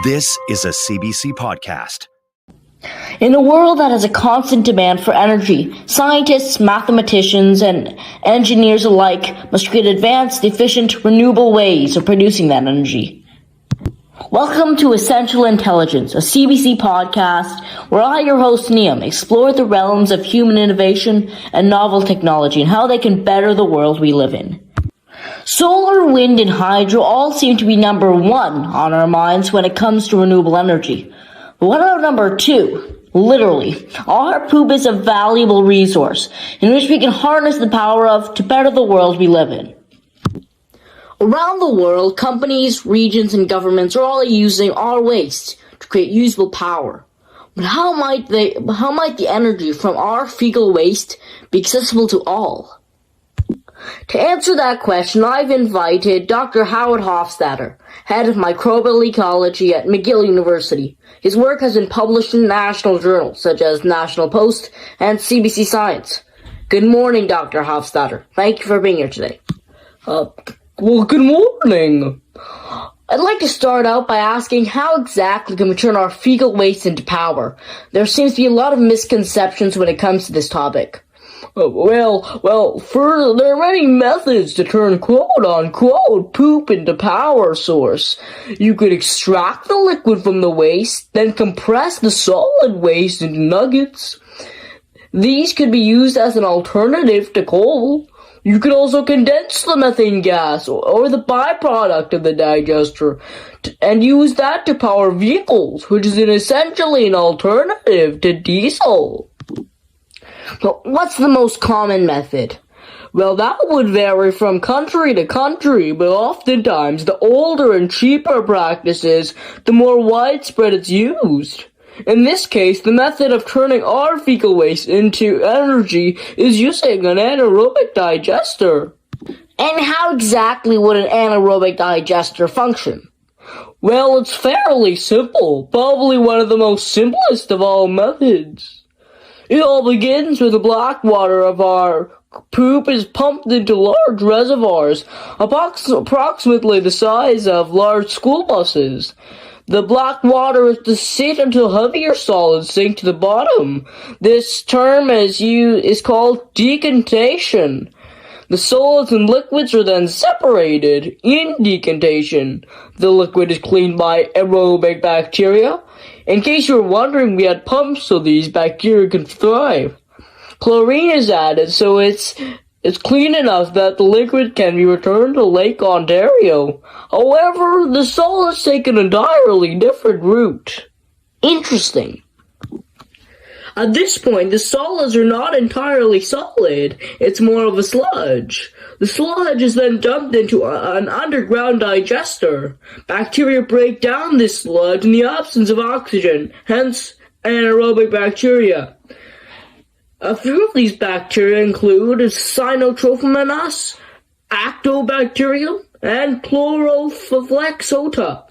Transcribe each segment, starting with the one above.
This is a CBC podcast. In a world that has a constant demand for energy, scientists, mathematicians, and engineers alike must create advanced, efficient, renewable ways of producing that energy. Welcome to Essential Intelligence, a CBC podcast where I, your host Niam, explore the realms of human innovation and novel technology and how they can better the world we live in. Solar, wind, and hydro all seem to be number one on our minds when it comes to renewable energy. But what about number two? Literally, our poop is a valuable resource in which we can harness the power of to better the world we live in. Around the world, companies, regions, and governments are all using our waste to create usable power. But how might the energy from our fecal waste be accessible to all? To answer that question, I've invited Dr. Howard Hofstadter, head of microbial ecology at McGill University. His work has been published in national journals such as National Post and CBC Science. Good morning, Dr. Hofstadter. Thank you for being here today. Well, good morning. I'd like to start out by asking how exactly can we turn our fecal waste into power? There seems to be a lot of misconceptions when it comes to this topic. Well, there are many methods to turn quote-unquote poop into power source. You could extract the liquid from the waste, then compress the solid waste into nuggets. These could be used as an alternative to coal. You could also condense the methane gas or the byproduct of the digester and use that to power vehicles, which is essentially an alternative to diesel. But what's the most common method? Well, that would vary from country to country, but oftentimes the older and cheaper practices, the more widespread it's used. In this case, the method of turning our fecal waste into energy is using an anaerobic digester. And how exactly would an anaerobic digester function? Well, it's fairly simple, probably one of the most simplest of all methods. It all begins with the black water of our poop is pumped into large reservoirs, approximately the size of large school buses. The black water is to sit until heavier solids sink to the bottom. This term is called decantation. The solids and liquids are then separated. In decantation, the liquid is cleaned by aerobic bacteria. In case you were wondering, we had pumps so these bacteria can thrive. Chlorine is added so it's clean enough that the liquid can be returned to Lake Ontario. However, the solids take an entirely different route. Interesting. At this point, the solids are not entirely solid. It's more of a sludge. The sludge is then dumped into an underground digester. Bacteria break down this sludge in the absence of oxygen, hence anaerobic bacteria. A few of these bacteria include Cynotrophomonas, Actobacterium, and Chlorophyllexota.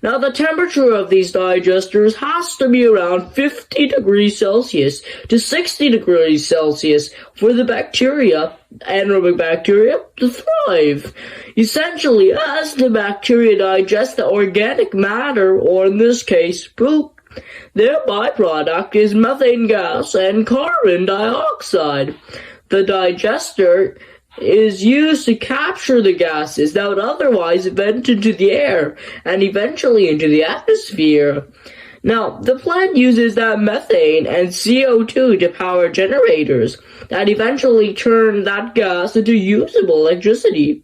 Now, the temperature of these digesters has to be around 50 degrees Celsius to 60 degrees Celsius for the anaerobic bacteria, to thrive. Essentially, as the bacteria digest the organic matter, or in this case, poop, their byproduct is methane gas and carbon dioxide. The digester is used to capture the gases that would otherwise vent into the air and eventually into the atmosphere. Now, the plant uses that methane and CO2 to power generators that eventually turn that gas into usable electricity.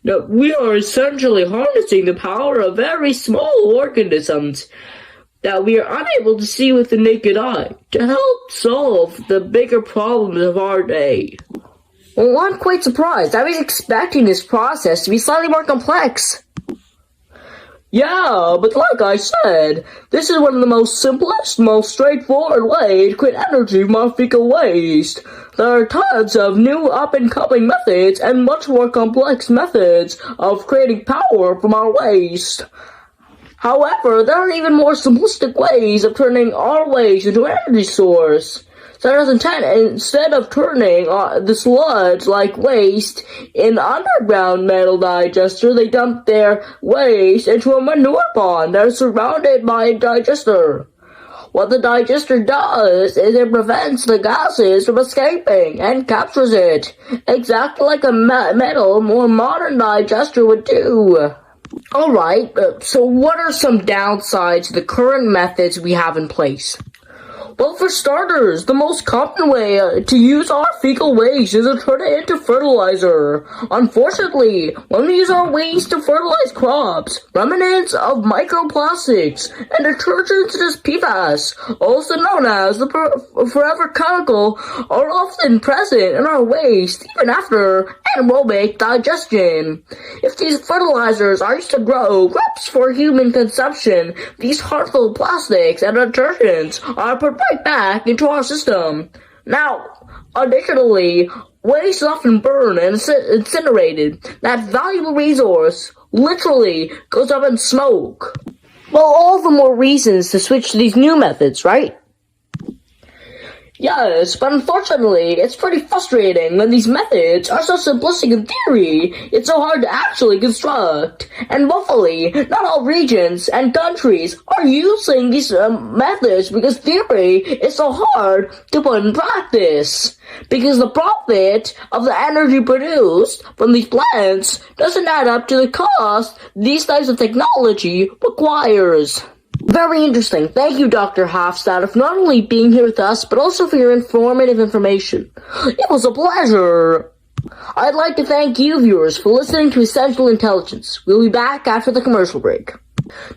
Now, we are essentially harnessing the power of very small organisms that we are unable to see with the naked eye to help solve the bigger problems of our day. Well, I'm quite surprised. I was expecting this process to be slightly more complex. Yeah, but like I said, this is one of the most simplest, most straightforward ways to create energy from our fecal waste. There are tons of new up-and-coming methods and much more complex methods of creating power from our waste. However, there are even more simplistic ways of turning our waste into an energy source, 2010, instead of turning the sludge like waste in underground metal digester, they dumped their waste into a manure pond that is surrounded by a digester. What the digester does is it prevents the gases from escaping and captures it, exactly like a metal, more modern digester would do. Alright, so what are some downsides to the current methods we have in place? Well, for starters, the most common way to use our fecal waste is to turn it into fertilizer. Unfortunately, when we use our waste to fertilize crops, remnants of microplastics and detergents such as PFAS, also known as the forever chemical, are often present in our waste even after anaerobic digestion. If these fertilizers are used to grow crops for human consumption, these harmful plastics and detergents are put right back into our system. Now, additionally, waste is often burned and incinerated. That valuable resource literally goes up in smoke. Well, all the more reasons to switch to these new methods, right? Yes, but unfortunately, it's pretty frustrating when these methods are so simplistic in theory, it's so hard to actually construct. And woefully, not all regions and countries are using these methods because theory is so hard to put in practice. Because the profit of the energy produced from these plants doesn't add up to the cost these types of technology requires. Very interesting. Thank you, Dr. Hofstadter, for not only being here with us, but also for your informative information. It was a pleasure. I'd like to thank you, viewers, for listening to Essential Intelligence. We'll be back after the commercial break.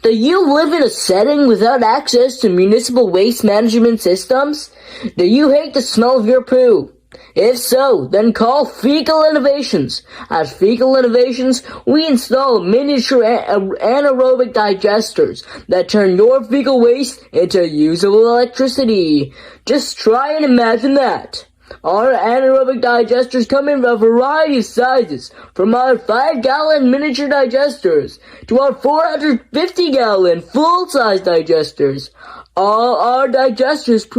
Do you live in a setting without access to municipal waste management systems? Do you hate the smell of your poo? If so, then call Fecal Innovations. At Fecal Innovations, we install miniature anaerobic digesters that turn your fecal waste into usable electricity. Just try and imagine that. Our anaerobic digesters come in a variety of sizes, from our 5-gallon miniature digesters to our 450-gallon full-size digesters. All our digesters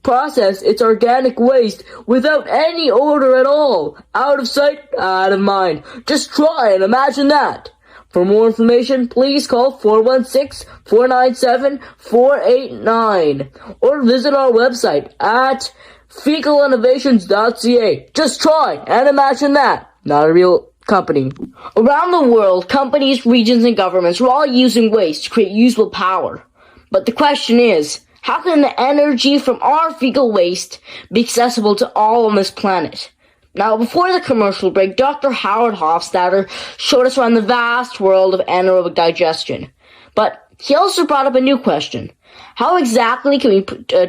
process its organic waste without any odor at all. Out of sight, out of mind. Just try and imagine that. For more information, please call 416-497-489 or visit our website at fecalinnovations.ca. Just try and imagine that. Not a real company. Around the world, companies, regions, and governments are all using waste to create usable power. But the question is, how can the energy from our fecal waste be accessible to all on this planet? Now, before the commercial break, Dr. Howard Hofstadter showed us around the vast world of anaerobic digestion. But he also brought up a new question. How exactly can we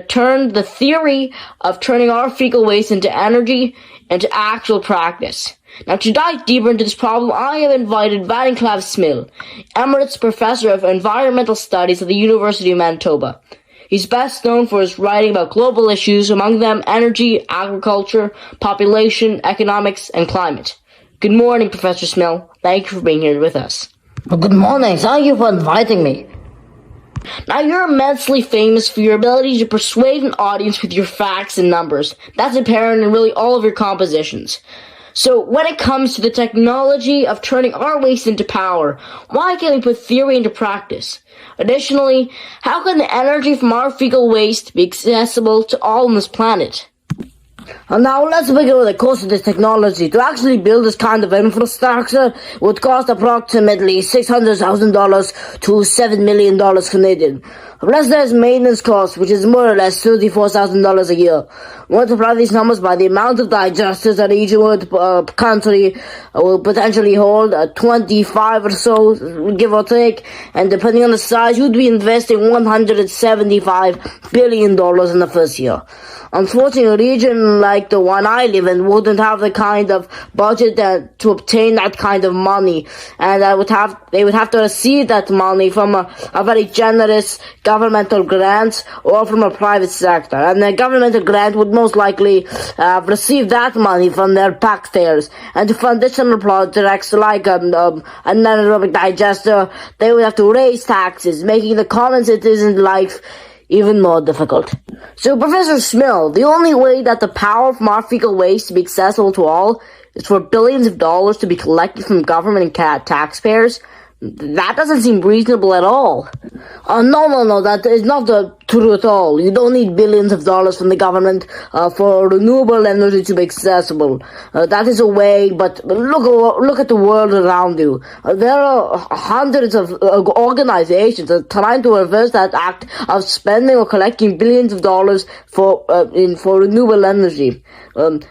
turn the theory of turning our fecal waste into energy into actual practice? Now, to dive deeper into this problem, I have invited Valenklav Smil, Emeritus Professor of Environmental Studies at the University of Manitoba. He's best known for his writing about global issues, among them energy, agriculture, population, economics, and climate. Good morning, Professor Smil. Thank you for being here with us. Well, good morning. Thank you for inviting me. Now, you're immensely famous for your ability to persuade an audience with your facts and numbers. That's apparent in really all of your compositions. So, when it comes to the technology of turning our waste into power, why can't we put theory into practice? Additionally, how can the energy from our fecal waste be accessible to all on this planet? Now let's begin with the cost of this technology. To actually build this kind of infrastructure would cost approximately $600,000 to $7 million Canadian. Plus there's maintenance costs, which is more or less $34,000 a year. Multiply these numbers by the amount of digesters that each country will potentially hold, 25 or so, give or take, and depending on the size, you'd be investing $175 billion in the first year. Unfortunately, a region like the one I live in wouldn't have the kind of budget to obtain that kind of money, and they would have to receive that money from a very generous governmental grant or from a private sector, and the governmental grant would most likely receive that money from their taxpayers, and to fund additional projects like an anaerobic digester, they would have to raise taxes, making the common citizen's life even more difficult. So, Professor Smill, the only way that the power from our fecal waste to be accessible to all is for billions of dollars to be collected from government and taxpayers? That doesn't seem reasonable at all. No, that is not the truth at all. You don't need billions of dollars from the government for renewable energy to be accessible. That is a way, but look at the world around you. There are hundreds of organizations that are trying to reverse that act of spending or collecting billions of dollars for renewable energy.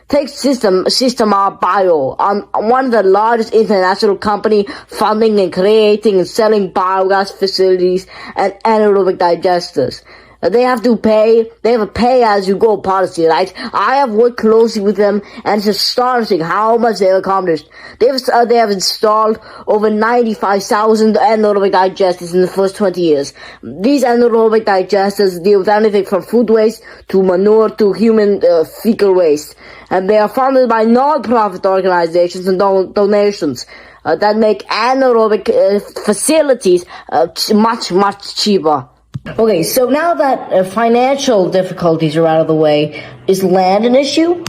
Take Systema Bio, one of the largest international company funding and creating and selling biogas facilities and anaerobic digesters. They have a pay-as-you-go policy, right? I have worked closely with them, and it's astonishing how much they've accomplished. They have installed over 95,000 anaerobic digesters in the first 20 years. These anaerobic digesters deal with anything from food waste to manure to human fecal waste. And they are funded by non-profit organizations and donations that make anaerobic facilities much cheaper. Okay, so now that financial difficulties are out of the way, is land an issue?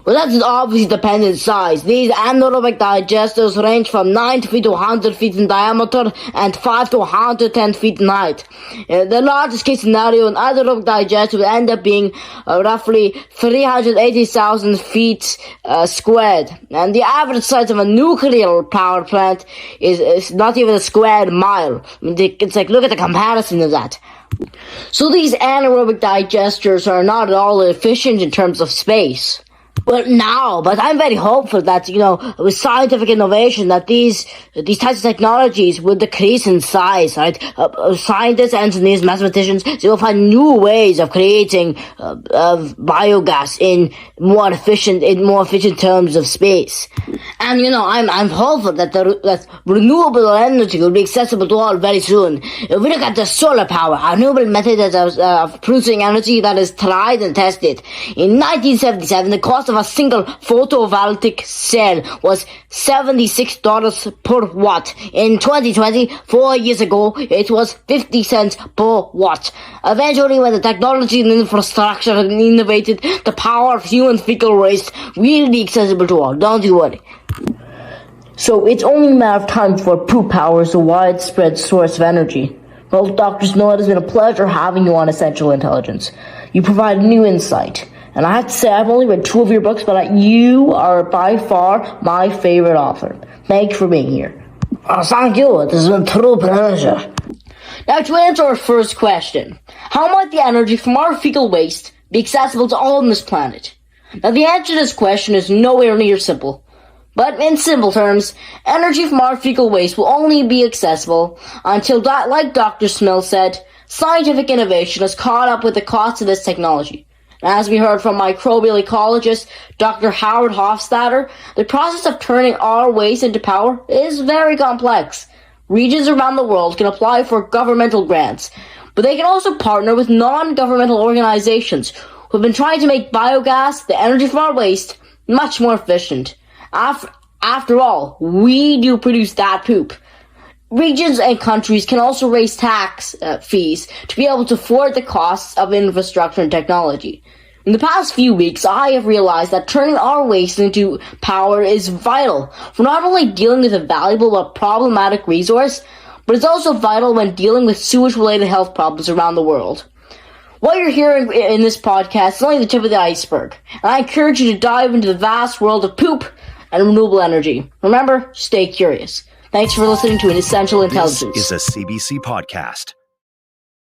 Well, that's obviously dependent size. These anaerobic digesters range from 90 feet to 100 feet in diameter and 5 to 110 feet in height. The largest case scenario, an anaerobic digester would end up being roughly 380,000 feet squared. And the average size of a nuclear power plant is not even a square mile. I mean, it's like, look at the comparison of that. So these anaerobic digesters are not at all efficient in terms of space. But I'm very hopeful that, with scientific innovation, that these types of technologies will decrease in size, right? Scientists, engineers, mathematicians, they will find new ways of creating biogas in more efficient terms of space. And, I'm hopeful that renewable energy will be accessible to all very soon. If we look at the solar power, a renewable method of producing energy that is tried and tested. In 1977, the cost of a single photovoltaic cell was $76 per watt. In 2020, 4 years ago, it was 50 cents per watt. Eventually, when the technology and infrastructure are innovated, the power of human fecal waste will be accessible to all. Don't you worry. So it's only a matter of time before poop power is a widespread source of energy. Well, Dr. Snow, it has been a pleasure having you on Essential Intelligence. You provide new insight. And I have to say, I've only read 2 of your books, but you are by far my favorite author. Thank you for being here. Thank you. This is a true pleasure. Now, to answer our first question, how might the energy from our fecal waste be accessible to all on this planet? Now, the answer to this question is nowhere near simple. But in simple terms, energy from our fecal waste will only be accessible until, like Dr. Smill said, scientific innovation has caught up with the cost of this technology. As we heard from microbial ecologist Dr. Howard Hofstadter, the process of turning our waste into power is very complex. Regions around the world can apply for governmental grants, but they can also partner with non-governmental organizations who have been trying to make biogas, the energy from our waste, much more efficient. After all, we do produce that poop. Regions and countries can also raise tax fees to be able to afford the costs of infrastructure and technology. In the past few weeks, I have realized that turning our waste into power is vital for not only dealing with a valuable but problematic resource, but it's also vital when dealing with sewage-related health problems around the world. What you're hearing in this podcast is only the tip of the iceberg, and I encourage you to dive into the vast world of poop and renewable energy. Remember, stay curious. Thanks for listening to An Essential Intelligence. This is a CBC podcast.